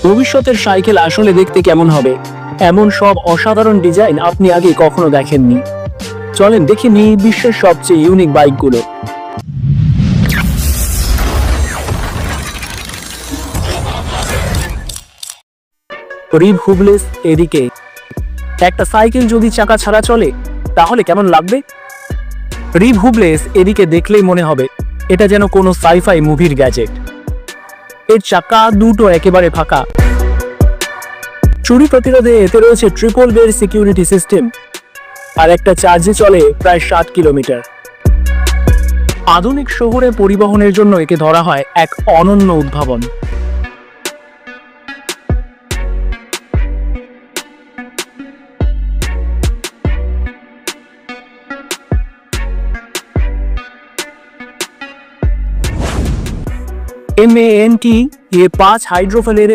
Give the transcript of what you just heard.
ভবিষ্যতের সাইকেল আসলে দেখতে কেমন হবে, এমন সব অসাধারণ ডিজাইন আপনি আগে কখনো দেখেননি। চলেন দেখে নিই বিশ্বের সবচেয়ে ইউনিক বাইকগুলো। রিভ হুবলেস এদিকে। একটা সাইকেল যদি চাকা ছাড়া চলে তাহলে কেমন লাগবে? রিভ হুবলেস এদিকে দেখলেই মনে হবে এটা যেন কোনো সাইফাই মুভির গ্যাজেট। এর চাকা দুটো একেবারে ফাঁকা। চুরি প্রতিরোধে এতে রয়েছে ট্রিপল বের সিকিউরিটি সিস্টেম, আর একটা চার্জে চলে প্রায় 60 কিলোমিটার। আধুনিক শহরে পরিবহনের জন্য একে ধরা হয় এক অনন্য উদ্ভাবন। MANT ये 5 हाइड्रोफिलिक